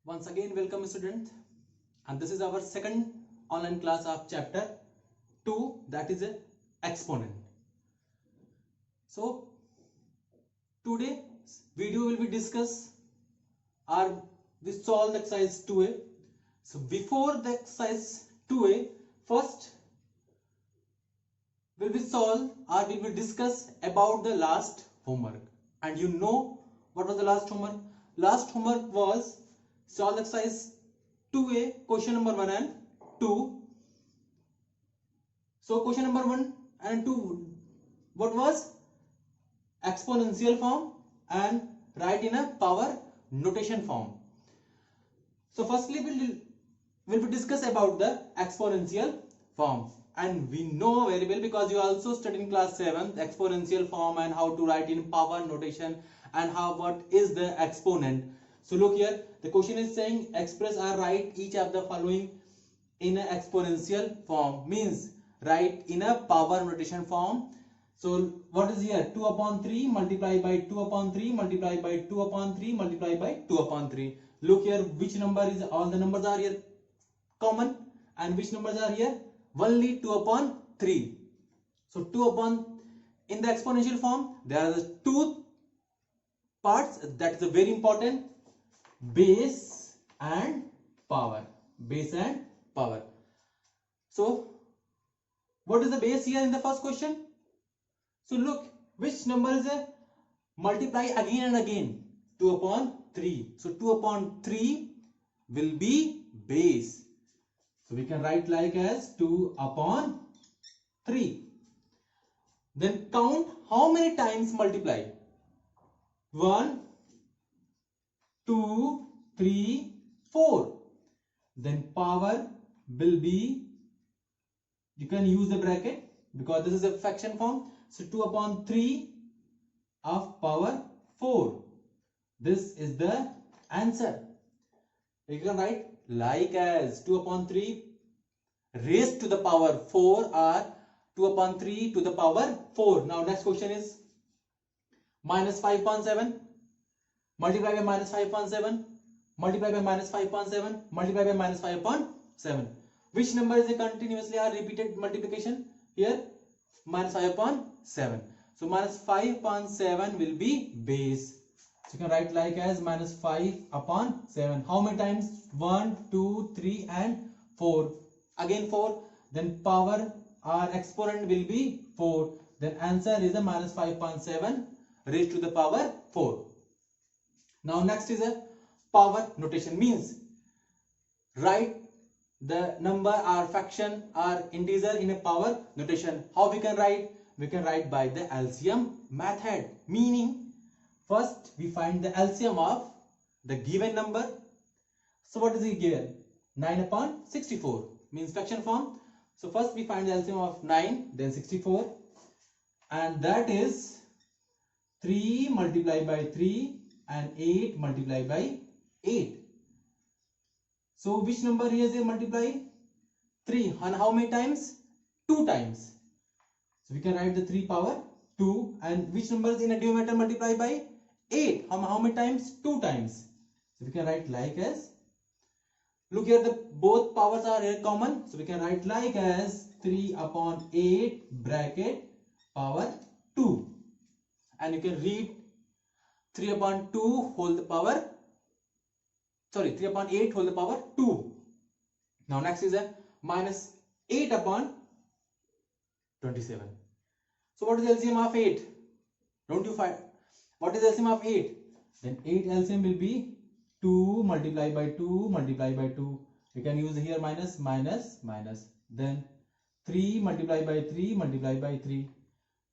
Once again, welcome student, and this is our second online class of chapter 2, that is a exponent. So today video will be discuss or we solve the exercise 2a. So before the exercise 2a, first we will solve or we will discuss about the last homework. And you know what was the last homework? Last homework was solve exercise 2a, question number 1 and 2. So question number 1 and 2, what was? Exponential form and write in a power notation form. So firstly we'll be discuss about the exponential form, and we know very well because you also studied in class 7 the exponential form and how to write in power notation and what is the exponent. So look here, the question is saying express or write each of the following in an exponential form, means write in a power notation form. So what is here? 2 upon 3 multiplied by 2 upon 3 multiplied by 2 upon 3 multiplied by 2 upon 3. Look here, which number is, all the numbers are here common, and which numbers are here? Only 2 upon 3. So 2 upon, in the exponential form there are the two parts, that is very important, base and power. Base and power. So what is the base here in the first question? So look, which number is a multiply again and again? 2 upon 3. So 2 upon 3 will be base. So we can write like as 2 upon 3. Then count how many times multiply. 1, 2, 3, 4. Then power will be, you can use the bracket because this is a fraction form. So 2 upon 3 of power 4. This is the answer. You can write like as 2 upon 3 raised to the power 4 or 2 upon 3 to the power 4. Now next question is minus 5 upon 7 multiply by minus 5 upon 7 multiply by minus 5 upon 7 multiply by minus 5 upon 7. Which number is a continuously or repeated multiplication? Here minus 5 upon 7. So minus 5 upon 7 will be base. So you can write like as minus 5 upon 7. How many times? 1, 2, 3 and 4. Again 4. Then power or exponent will be 4. Then answer is a minus 5 upon 7 raised to the power 4. Now next is a power notation, means write the number or fraction or integer in a power notation. How we can write? We can write by the LCM method, meaning first we find the LCM of the given number. So what is it given? 9 upon 64, means fraction form. So first we find the LCM of 9, then 64, and that is 3 multiplied by 3 and 8 multiplied by 8. So which number here is a multiply? 3. And how many times? 2 times. So we can write the 3 power 2. And which number is in a denominator multiply by 8? How many times? 2 times. So we can write like as, look here, the both powers are here common. So we can write like as 3 upon 8 bracket power 2. And you can read 3 upon 2 whole the power, 3 upon 8 whole the power 2. Now next is a minus 8 upon 27. So what is LCM of 8? Don't you find? What is LCM of 8? Then 8 LCM will be 2 multiplied by 2 multiplied by 2. You can use here minus minus minus. Then 3 multiplied by 3 multiplied by 3.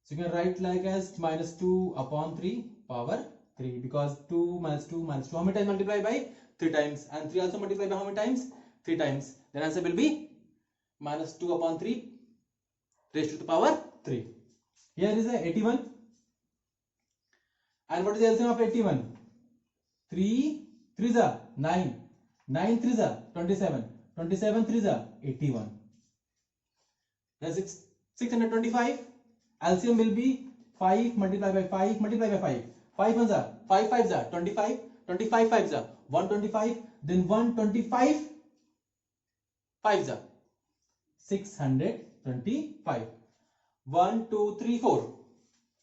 So you can write like as minus 2 upon 3 power 3, because 2 minus 2 minus 2. How many times multiply by? 3 times. And 3 also multiply by how many times? 3 times. Then answer will be minus 2 upon 3 raised to the power 3. Here is a 81. And what is the LCM of 81? 3 3s are 9. 9 3s are 27. 27 3s are 81. Then 625. LCM will be 5 multiplied by 5 multiplied by 5. 5 1s are 5 5s are 25. 25 5s are 125. Then 125 5s are 625. 1 2 3 4.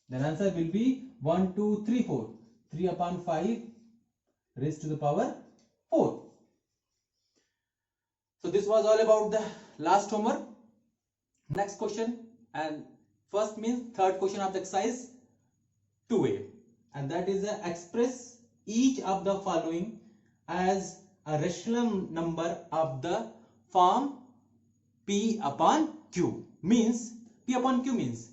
Then answer will be 1 2 3 4. 3 upon 5 raised to the power 4. So this was all about the last homework. Next question, and first means third question of the exercise 2A, and that is express each of the following as a rational number of the form P upon Q. Means P upon Q means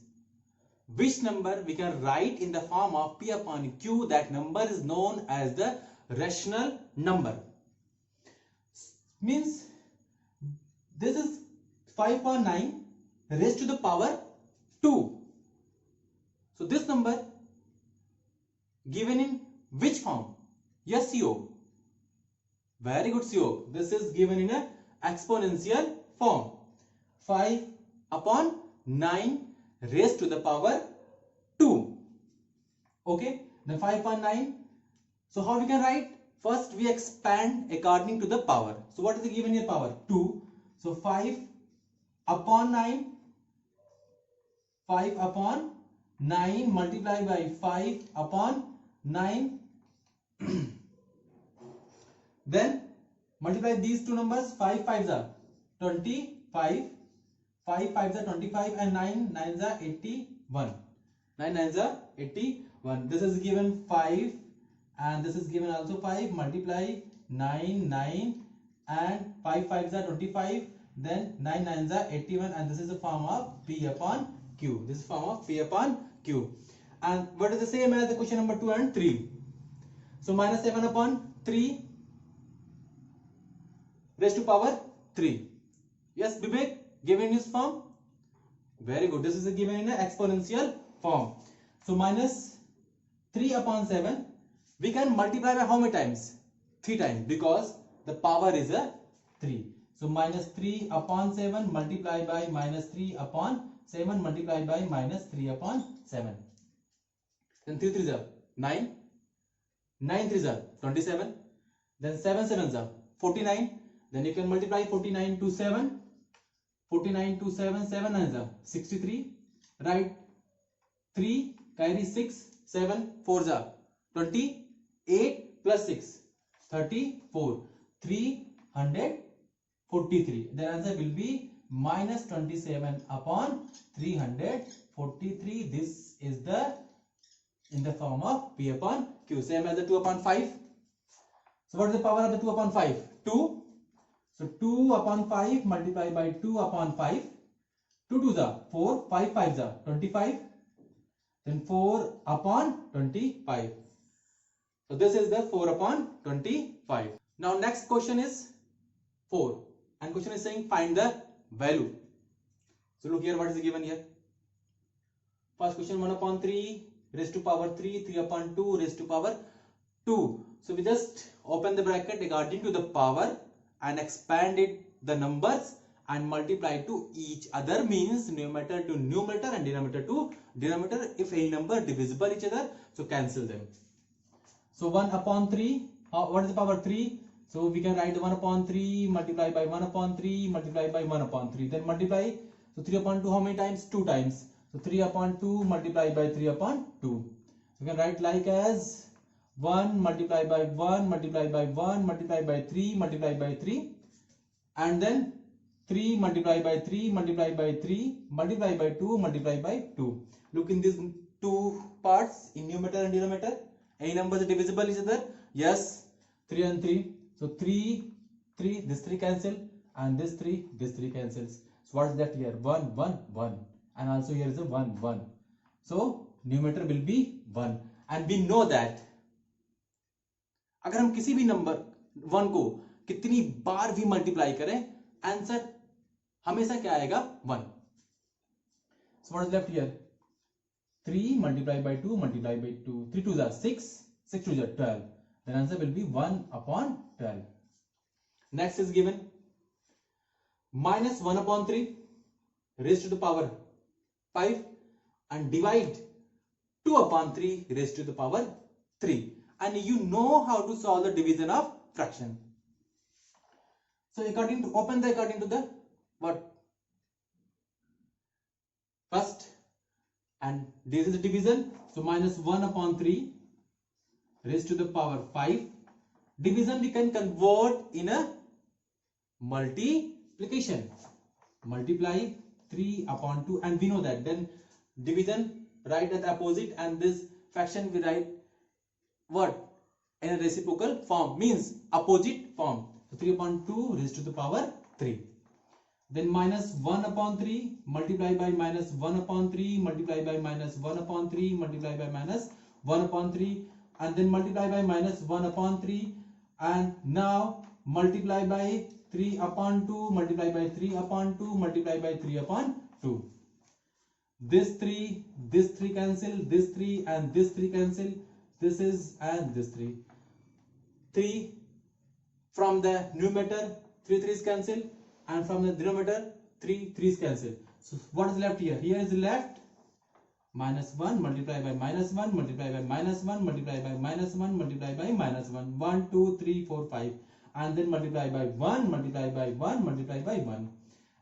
which number we can write in the form of P upon Q. That number is known as the rational number. Means this is 5 upon 9 raised to the power 2. So this number given in which form? Yes, CO. Very good, CO. This is given in a exponential form. 5 upon 9 raised to the power 2. Okay. Then 5 upon 9. So how we can write? First we expand according to the power. So what is the given here power? 2. So 5 upon 9. 5 upon 9 multiplied by 5 upon 9. Then multiply these two numbers. 5 5s are 25. 5 5s are 25 and 9 9s are 81. 9 9s are 81. This is given 5 and this is given also 5. Multiply 9 9 and 5 5s are 25. Then 9 9s are 81, and this is the form of P upon Q. This is form of P upon Q. And what is the same as the question number 2 and 3? So minus 7 upon 3 raised to power 3. Yes, Vivek, given in this form? Very good. This is given in an exponential form. So minus 3 upon 7. We can multiply by how many times? 3 times, because the power is a 3. So minus 3 upon 7 multiplied by minus 3 upon 7 multiplied by minus 3 upon 7. Then 3 3s are 9. 9 3s are 27. Then 7 7s are 49. Then you can multiply 49 to 7. 49 to 7. 7 9s are 63. Right? 3 carry 6. 7 4s are 28 plus 6 34. 343. The answer will be minus 27 upon 343. This is in the form of P upon Q. Same as the 2 upon 5. So what is the power of the 2 upon 5? 2. So 2 upon 5 multiplied by 2 upon 5. 2 2s are 4. 5 5s are 25. Then 4 upon 25. So this is the 4 upon 25. Now next question is 4. And question is saying find the value. So look here, what is given here? First question 1 upon 3 raised to power 3. 3 upon 2 raised to power 2. So we just open the bracket according to the power and expand it the numbers and multiply to each other, means numerator to numerator and denominator to denominator. If any number divisible each other, so cancel them. So 1 upon 3, what is the power 3? So we can write the 1 upon 3 multiplied by 1 upon 3 multiplied by 1 upon 3. Then multiply. So 3 upon 2 how many times? 2 times. So 3 upon 2 multiplied by 3 upon 2. So we can write like as 1 multiplied by 1 multiplied by 1 multiplied by 3 multiplied by 3. And then 3 multiplied by 3 multiplied by 3 multiplied by 2 multiplied by 2. Look in these two parts, in numerator and denominator. Any numbers are divisible each other? Yes. 3 and 3. So 3, 3, this 3 cancel, and this 3 cancels. So what is that here? 1, 1, 1. And also here is a 1, 1. So numerator will be 1. And we know that अगर हम किसी भी number 1 को कितनी बार भी multiply करें, answer हमेशा क्या आएगा? 1. So what is left here? 3 multiplied by 2 multiplied by 2. 3 2s are 6, 6 2s are 12. The answer will be 1 upon 12. Next is given minus 1 upon 3 raised to the power 5 and divide 2 upon 3 raised to the power 3. And you know how to solve the division of fraction. So according to the what? First, and this is division. So minus 1 upon 3 raised to the power 5. Division we can convert in a multiplication. Multiply 3 upon 2, and we know that. Then division write at the opposite, and this fraction we write what? In a reciprocal form, means opposite form. So 3 upon 2 raised to the power 3. Then minus 1 upon 3 multiply by minus 1 upon 3 multiply by minus 1 upon 3 multiply by minus 1 upon 3, and then multiply by minus 1 upon 3, and now multiply by 3 upon 2 multiply by 3 upon 2 multiply by 3 upon 2. This 3 cancel, this 3 and this 3 cancel, this is and this 3 from the numerator 3 3's cancel, and from the denominator 3 3's cancel. So what is left here? Here is left minus 1 multiply by minus 1 multiply by minus 1 multiply by minus 1 multiply by minus 1, 1 2 3 4 5, and then multiply by 1 multiply by 1 multiply by 1.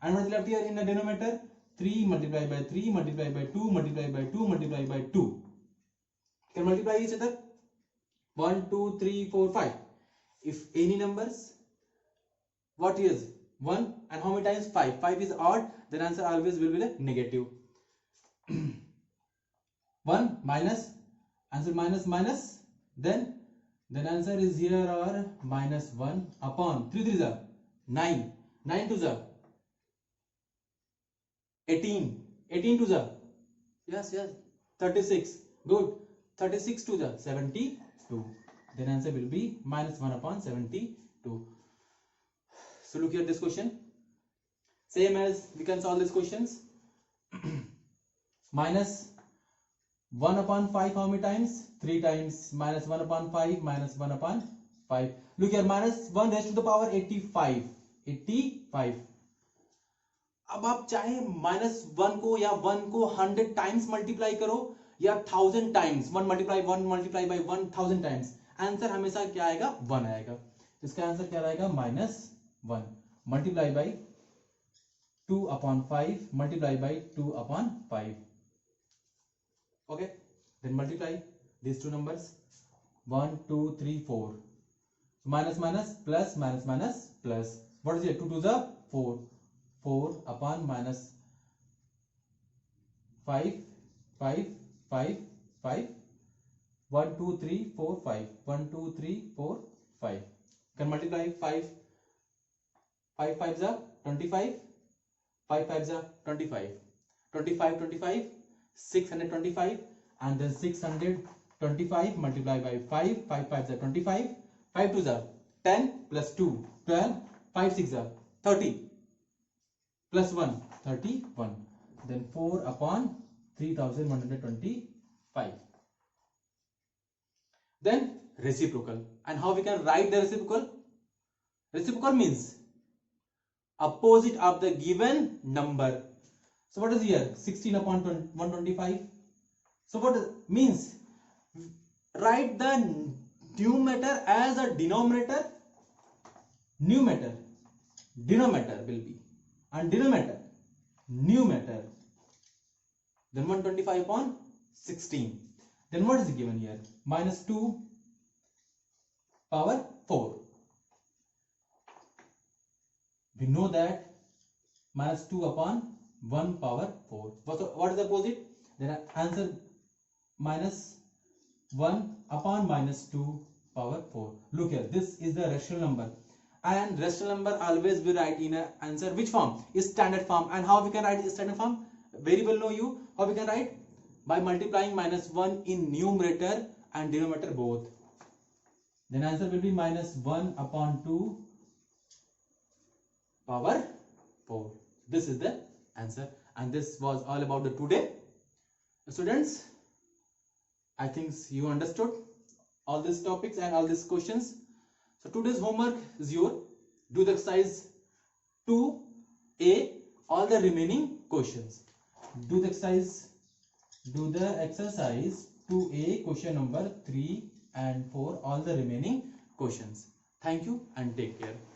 And what is left here in the denominator? 3 multiply by 3 multiply by 2 multiply by 2 multiply by 2. You can multiply each other. 1 2 3 4 5. If any numbers, what is 1 and how many times 5? 5 is odd, then answer always will be the negative. 1 minus, answer minus minus, then answer is here or minus 1 upon 3 3s are 9, 9 2s are 18, 18 2s are yes 36, good, 36 2s are 72. Then answer will be minus 1 upon 72. So look here this question. Same as we can solve these questions. Minus 1 upon 5 how many times? 3 times. Minus 1 upon 5 minus 1 upon 5. Look here, minus 1 raised to the power 85. 85. अब आप चाहे minus 1 को या 1 को 100 times multiply करो या 1000 times, 1 multiply by 1000 times, answer हमेशा क्या आएगा? 1 आएगा. इसका आंसर क्या आएगा? minus 1 multiply by 2 upon 5 multiply by 2 upon 5. Okay, then multiply these two numbers 1 2 3 4. So minus minus plus minus minus plus. What is here? 2 to the 4. 4 upon minus 5 5 5 5. 1 2 3 4 5. 1 2 3 4 5. Can multiply 5 5 5s are 25. 5 5s are 25. 25 25 625, and then 625 multiplied by 5. 5 5s are 25. 5 2s are 10 plus 2 12. 5 6 are 30 plus 1 31. Then 4 upon 3125. Then reciprocal. And how we can write the reciprocal? Reciprocal means opposite of the given number. So what is here? 16 upon 125. So what means? Write the numerator as a denominator. Numerator will be, and denominator numerator. Then 125 upon 16. Then what is given here? Minus 2 power 4. We know that minus 2 upon 1 power 4. What is the opposite? Then answer minus 1 upon minus 2 power 4. Look here, this is the rational number, and rational number always we write in a answer which form? Is standard form. And how we can write standard form? Very well know you. How we can write? By multiplying minus 1 in numerator and denominator both. Then answer will be minus 1 upon 2 power 4. This is the answer, and this was all about the today. Students, I think you understood all these topics and all these questions. So today's homework is your do the exercise 2A, all the remaining questions. Do the exercise 2A, question number 3 and 4, all the remaining questions. Thank you and take care.